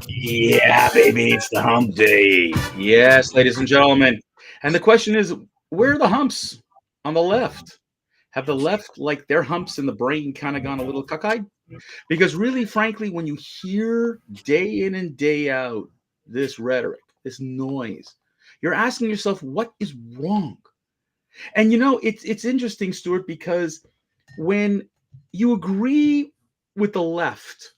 Yeah, baby, it's the hump day. Yes, ladies and gentlemen. And the question is, where are the humps on the left? Have the left, like their humps in the brain, kind of gone a little cockeyed? Because really, frankly, when you hear day in and day out this rhetoric, this noise, you're asking yourself, what is wrong? And it's interesting, Stuart, because when you agree with the left,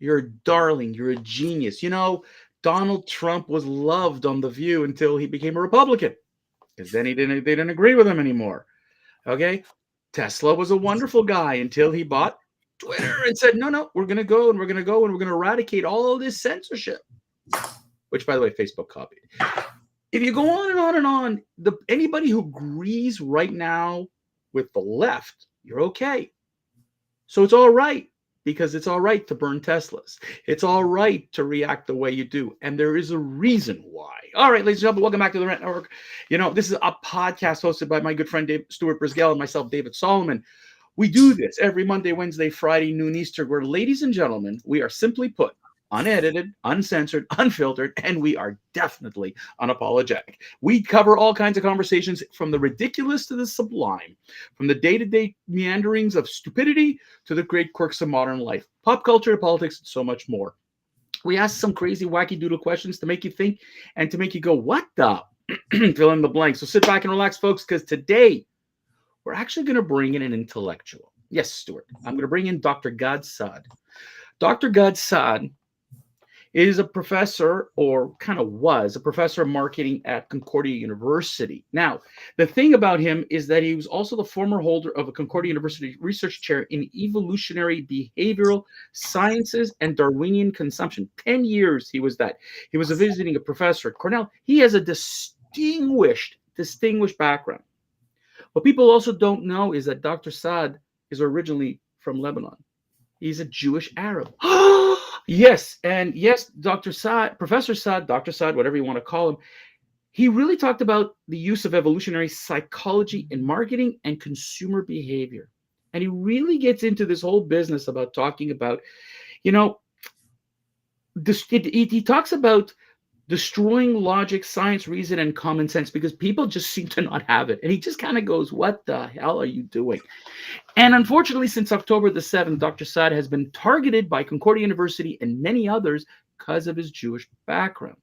you're a darling. You're a genius. Donald Trump was loved on The View until he became a Republican, because then they didn't agree with him anymore. Okay, Tesla was a wonderful guy until he bought Twitter and said, no, we're going to go and we're going to go and we're going to eradicate all this censorship, which, by the way, Facebook copied. If you go on and on and on, anybody who agrees right now with the left, you're okay. So it's all right, because it's all right to burn Teslas. It's all right to react the way you do. And there is a reason why. All right, ladies and gentlemen, welcome back to the Rent Network. This is a podcast hosted by my good friend Stuart Brisgell and myself, David Solomon. We do this every Monday, Wednesday, Friday, noon Eastern, where, ladies and gentlemen, we are simply put unedited, uncensored, unfiltered, and we are definitely unapologetic. We cover all kinds of conversations, from the ridiculous to the sublime, from the day-to-day meanderings of stupidity to the great quirks of modern life, pop culture to politics, and so much more. We ask some crazy, wacky doodle questions to make you think and to make you go, what the? Fill in the blank. So sit back and relax, folks, because today we're actually going to bring in an intellectual. Yes, Stuart. I'm going to bring in Dr. Gad Saad. Dr. Gad Saad is a professor, or kind of was a professor of marketing at Concordia University. Now, the thing about him is that he was also the former holder of a Concordia University research chair in evolutionary behavioral sciences and Darwinian consumption. 10 years he was that. He was a visiting professor at Cornell. He has a distinguished background. What people also don't know is that Dr. Saad is originally from Lebanon. He's a Jewish Arab. Yes, and yes, Dr. Saad, Professor Saad, Dr. Saad, whatever you want to call him, he really talked about the use of evolutionary psychology in marketing and consumer behavior. And he really gets into this whole business about talking about, he talks about destroying logic, science, reason, and common sense, because people just seem to not have it. And he just kind of goes, what the hell are you doing? And unfortunately, since October the 7th, Dr. Saad has been targeted by Concordia University and many others because of his Jewish background,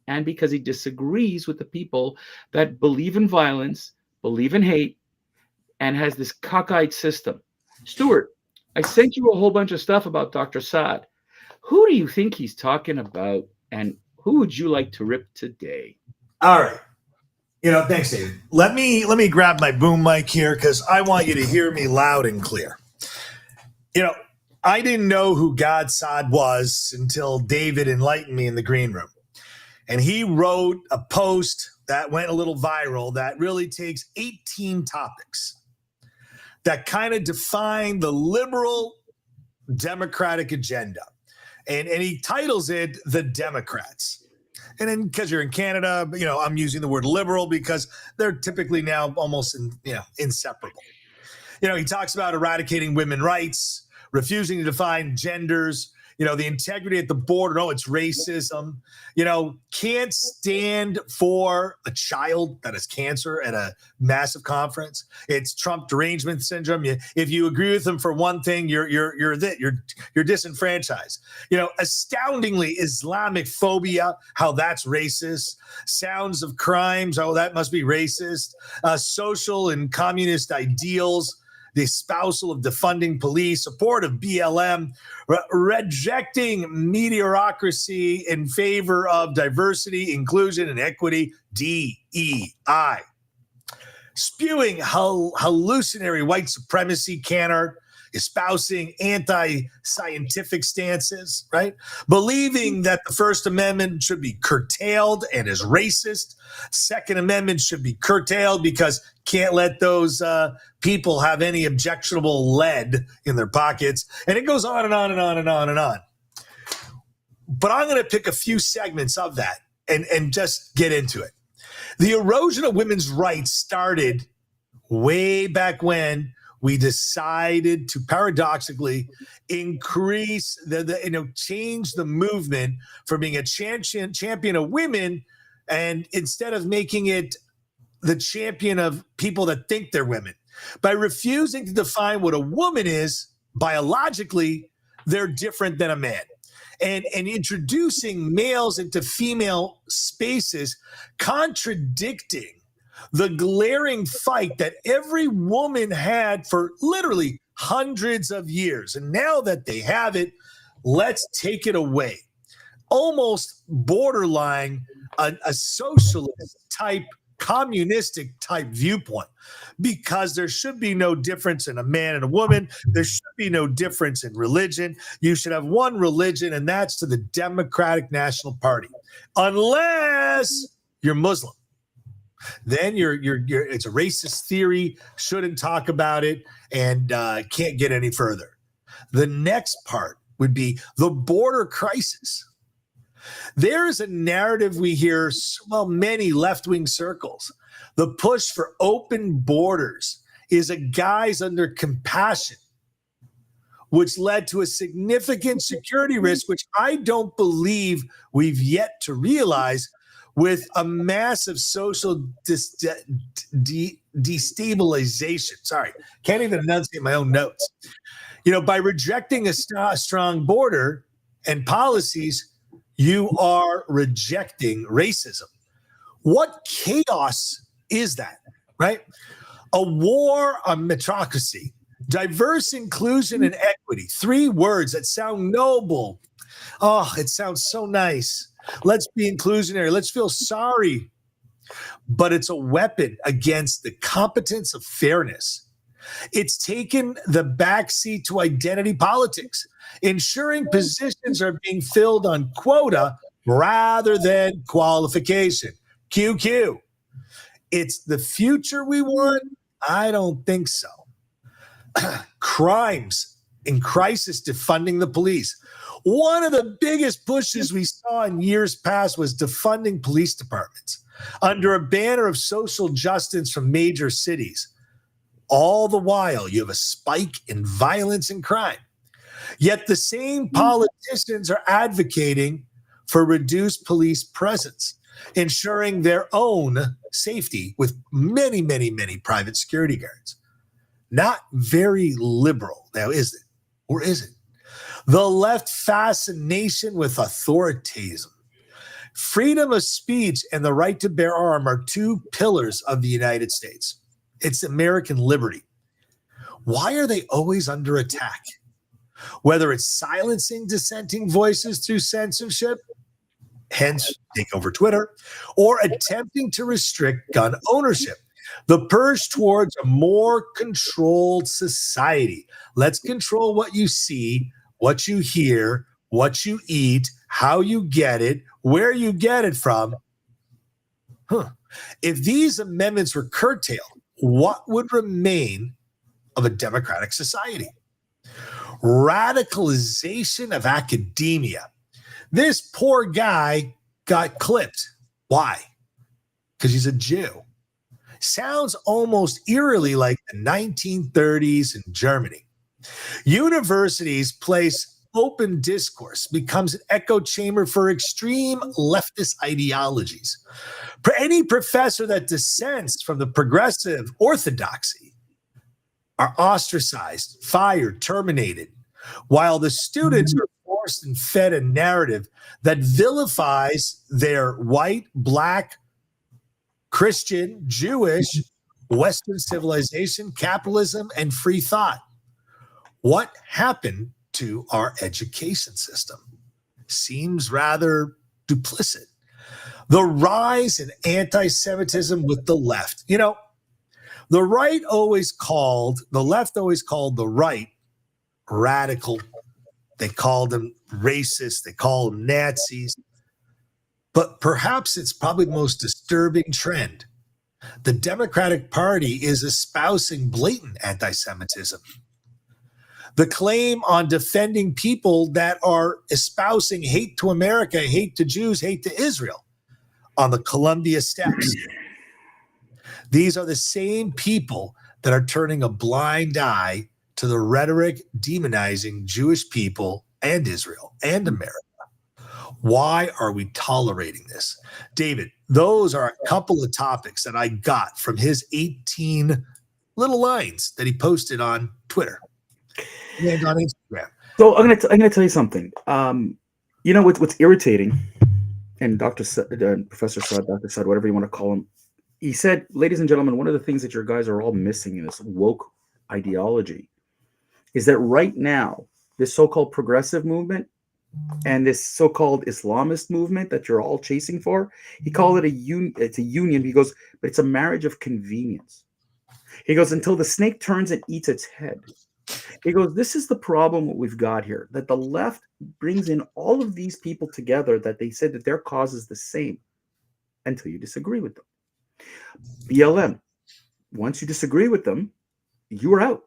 and because he disagrees with the people that believe in violence, believe in hate, and has this cockeyed system. Stuart, I sent you a whole bunch of stuff about Dr. Saad. Who do you think he's talking about, and who would you like to rip today? All right. Thanks, David. Let me grab my boom mic here, because I want you to hear me loud and clear. I didn't know who Gad Saad was until David enlightened me in the green room. And he wrote a post that went a little viral that really takes 18 topics that kind of define the liberal democratic agenda. And he titles it The Democrats. And then, because you're in Canada, I'm using the word liberal because they're typically now almost inseparable. He talks about eradicating women's rights, refusing to define genders, the integrity at the border. No, it's racism. Can't stand for a child that has cancer at a massive conference. It's Trump derangement syndrome. If you agree with him for one thing, you're disenfranchised. Astoundingly, Islamic phobia, how that's racist. Sounds of crimes, oh, that must be racist. Social and communist ideals. The espousal of defunding police, support of BLM, rejecting mediocrity in favor of diversity, inclusion, and equity, DEI. Spewing hallucinatory white supremacy canard, espousing anti-scientific stances, right? Believing that the First Amendment should be curtailed and is racist. Second Amendment should be curtailed because can't let those people have any objectionable lead in their pockets. And it goes on and on and on and on and on. But I'm going to pick a few segments of that and just get into it. The erosion of women's rights started way back when we decided to paradoxically increase change the movement from being a champion of women, and instead of making it the champion of people that think they're women. By refusing to define what a woman is biologically, they're different than a man. And introducing males into female spaces, contradicting the glaring fight that every woman had for literally hundreds of years. And now that they have it, let's take it away. Almost borderline a socialist type, communistic type viewpoint, because there should be no difference in a man and a woman. There should be no difference in religion. You should have one religion, and that's to the Democratic National Party, unless you're Muslim. Then you're it's a racist theory, shouldn't talk about it, and can't get any further. The next part would be the border crisis. There is a narrative we hear, many left-wing circles. The push for open borders is a guise under compassion, which led to a significant security risk, which I don't believe we've yet to realize, with a massive social destabilization. Sorry, can't even enunciate my own notes. By rejecting a strong border and policies, you are rejecting racism. What chaos is that, right? A war on meritocracy, diverse inclusion and equity. 3 words that sound noble. Oh, it sounds so nice. Let's be inclusionary. Let's feel sorry. But it's a weapon against the competence of fairness. It's taken the backseat to identity politics, ensuring positions are being filled on quota rather than qualification. QQ. It's the future we want? I don't think so. Crimes in crisis, defunding the police. One of the biggest pushes we saw in years past was defunding police departments under a banner of social justice from major cities. All the while, you have a spike in violence and crime. Yet the same politicians are advocating for reduced police presence, ensuring their own safety with many, many, many private security guards. Not very liberal, now is it? Or is it? The left fascination with authoritarianism. Freedom of speech and the right to bear arms are 2 pillars of the United States. It's American liberty. Why are they always under attack? Whether it's silencing dissenting voices through censorship, hence take over Twitter, or attempting to restrict gun ownership. The push towards a more controlled society. Let's control what you see, what you hear, what you eat, how you get it, where you get it from. If these amendments were curtailed, what would remain of a democratic society? Radicalization of academia. This poor guy got clipped. Why? Because he's a Jew. Sounds almost eerily like the 1930s in Germany. Universities place open discourse becomes an echo chamber for extreme leftist ideologies. Any professor that dissents from the progressive orthodoxy are ostracized, fired, terminated, while the students are forced and fed a narrative that vilifies their white, black, Christian, Jewish, Western civilization, capitalism, and free thought. What happened to our education system? Seems rather duplicit. The rise in anti-Semitism with the left. The left always called the right radical. They called them racist. They called them Nazis. But perhaps it's probably the most disturbing trend. The Democratic Party is espousing blatant anti-Semitism. The claim on defending people that are espousing hate to America, hate to Jews, hate to Israel on the Columbia steps. These are the same people that are turning a blind eye to the rhetoric demonizing Jewish people and Israel and America. Why are we tolerating this? David, those are a couple of topics that I got from his 18 little lines that he posted on Twitter and on Instagram. So I'm gonna tell you something. What's irritating, and Professor Sud, Dr. Sud, whatever you want to call him, he said, ladies and gentlemen, one of the things that your guys are all missing in this woke ideology is that right now, this so-called progressive movement and this so-called Islamist movement that you're all chasing for, he called it it's a union. He goes, but it's a marriage of convenience. He goes, until the snake turns and eats its head. He goes, this is the problem what we've got here, that the left brings in all of these people together that they said that their cause is the same until you disagree with them. BLM, once you disagree with them, you are out.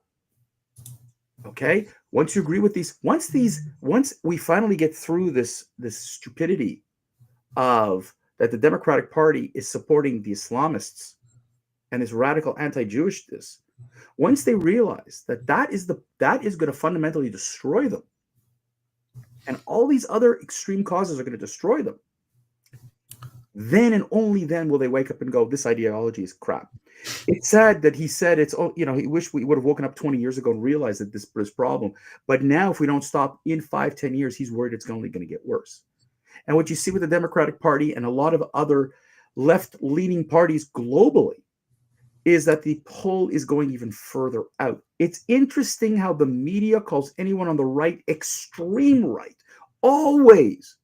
Okay? Once you agree with once we finally get through this stupidity of that the Democratic Party is supporting the Islamists and this radical anti-Jewishness, once they realize that is going to fundamentally destroy them, and all these other extreme causes are going to destroy them, then and only then will they wake up and go, this ideology is crap. It's sad that he said he wished we would have woken up 20 years ago and realized that this problem. But now if we don't stop in 5-10 years, he's worried it's only going to get worse. And what you see with the Democratic Party and a lot of other left-leaning parties globally is that the pull is going even further out. It's interesting how the media calls anyone on the right extreme right. Always.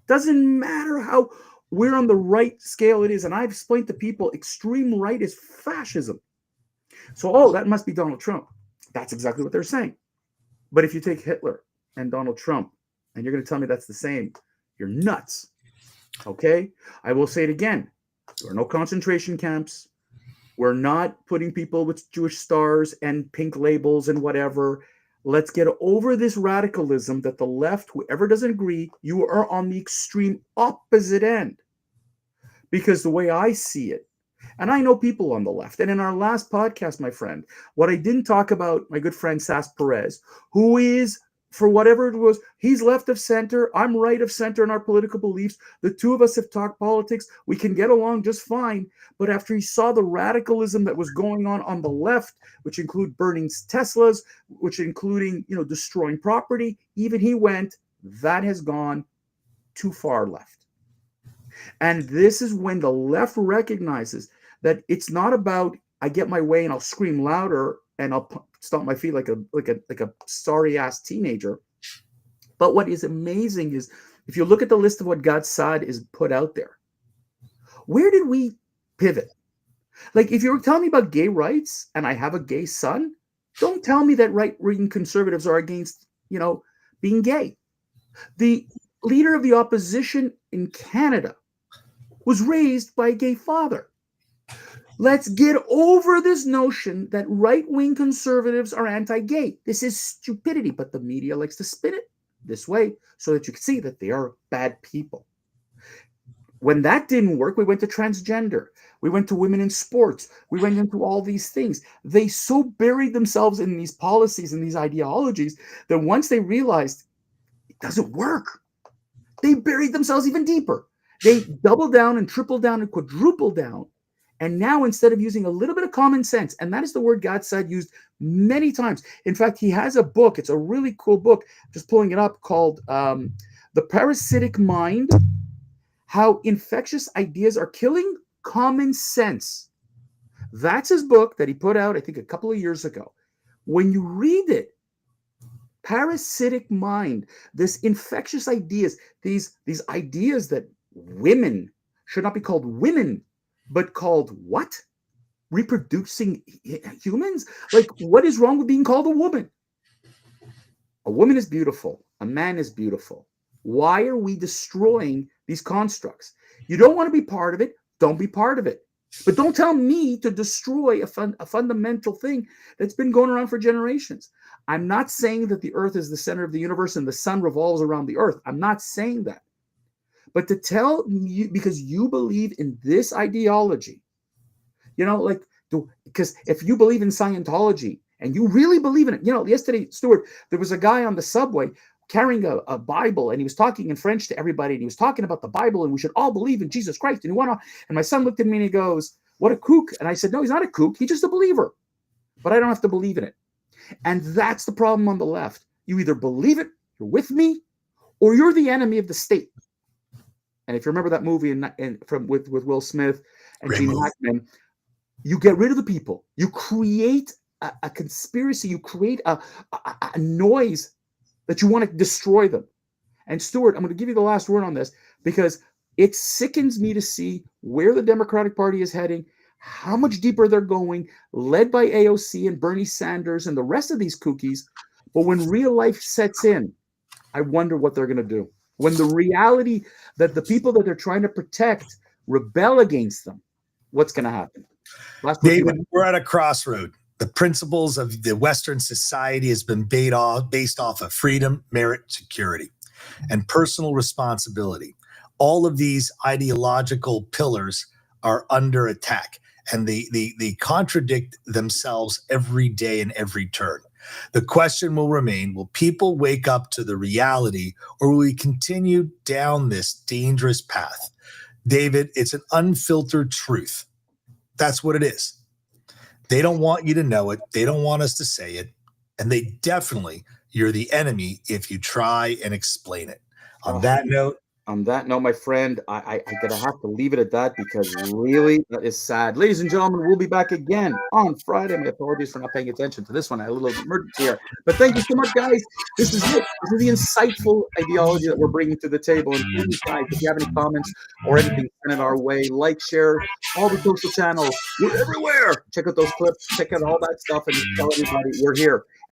Doesn't matter how we're on the right scale it is. And I've explained to people extreme right is fascism. So, that must be Donald Trump. That's exactly what they're saying. But if you take Hitler and Donald Trump and you're going to tell me that's the same, you're nuts. Okay? I will say it again. There are no concentration camps. We're not putting people with Jewish stars and pink labels and whatever. Let's get over this radicalism that the left, whoever doesn't agree, you are on the extreme opposite end. Because the way I see it, and I know people on the left, and in our last podcast, my friend, what I didn't talk about, my good friend Sass Perez, who is, for whatever it was, he's left of center, I'm right of center in our political beliefs. The two of us have talked politics. We can get along just fine. But after he saw the radicalism that was going on the left, which include burning Teslas, which including, destroying property, even he went, that has gone too far left. And this is when the left recognizes that it's not about, I get my way and I'll scream louder and I'll stomp my feet like a sorry ass teenager. But what is amazing is if you look at the list of what Gad Saad is put out there, where did we pivot? Like, if you're telling me about gay rights and I have a gay son, don't tell me that right-wing conservatives are against, being gay. The leader of the opposition in Canada was raised by a gay father. Let's get over this notion that right-wing conservatives are anti-gay. This is stupidity, but the media likes to spin it this way so that you can see that they are bad people. When that didn't work, we went to transgender. We went to women in sports. We went into all these things. They so buried themselves in these policies and these ideologies that once they realized it doesn't work, they buried themselves even deeper. They doubled down and tripled down and quadrupled down. And now instead of using a little bit of common sense, and that is the word Gad Saad used many times. In fact, he has a book. It's a really cool book, just pulling it up, called The Parasitic Mind, How Infectious Ideas Are Killing Common Sense. That's his book that he put out, I think, a couple of years ago. When you read it, parasitic mind, this infectious ideas, these ideas that women should not be called women, but called what? Reproducing humans? Like, what is wrong with being called a woman? A woman is beautiful. A man is beautiful. Why are we destroying these constructs? You don't want to be part of it. Don't be part of it. But don't tell me to destroy a fundamental thing that's been going around for generations. I'm not saying that the earth is the center of the universe and the sun revolves around the earth. I'm not saying that. But to tell you, because you believe in this ideology, like Because if you believe in Scientology and you really believe in it, yesterday, Stuart, there was a guy on the subway carrying a Bible, and he was talking in French to everybody, and he was talking about the Bible, and we should all believe in Jesus Christ. And my son looked at me and he goes, "What a kook!" And I said, "No, he's not a kook. He's just a believer. But I don't have to believe in it." And that's the problem on the left. You either believe it, you're with me, or you're the enemy of the state. And if you remember that movie with Will Smith and Gene Hackman, you get rid of the people. You create a conspiracy. You create a noise that you want to destroy them. And Stuart, I'm going to give you the last word on this, because it sickens me to see where the Democratic Party is heading, how much deeper they're going, led by AOC and Bernie Sanders and the rest of these kookies. But when real life sets in, I wonder what they're going to do. When the reality that the people that they're trying to protect rebel against them, what's going to happen? David, we're at a crossroad. The principles of the Western society has been based off of freedom, merit, security, and personal responsibility. All of these ideological pillars are under attack, and they contradict themselves every day and every turn. The question will remain, will people wake up to the reality, or will we continue down this dangerous path? David, it's an unfiltered truth. That's what it is. They don't want you to know it. They don't want us to say it. And you're the enemy if you try and explain it. On that note, my friend, I'm going to have to leave it at that, because really that is sad. Ladies and gentlemen, we'll be back again on Friday. My apologies for not paying attention to this one. I had a little emergency here. But thank you so much, guys. This is it. This is the insightful ideology that we're bringing to the table. And please, guys, if you have any comments or anything, send it our way. Like, share, all the social channels. We're everywhere. Check out those clips. Check out all that stuff and tell everybody we're here.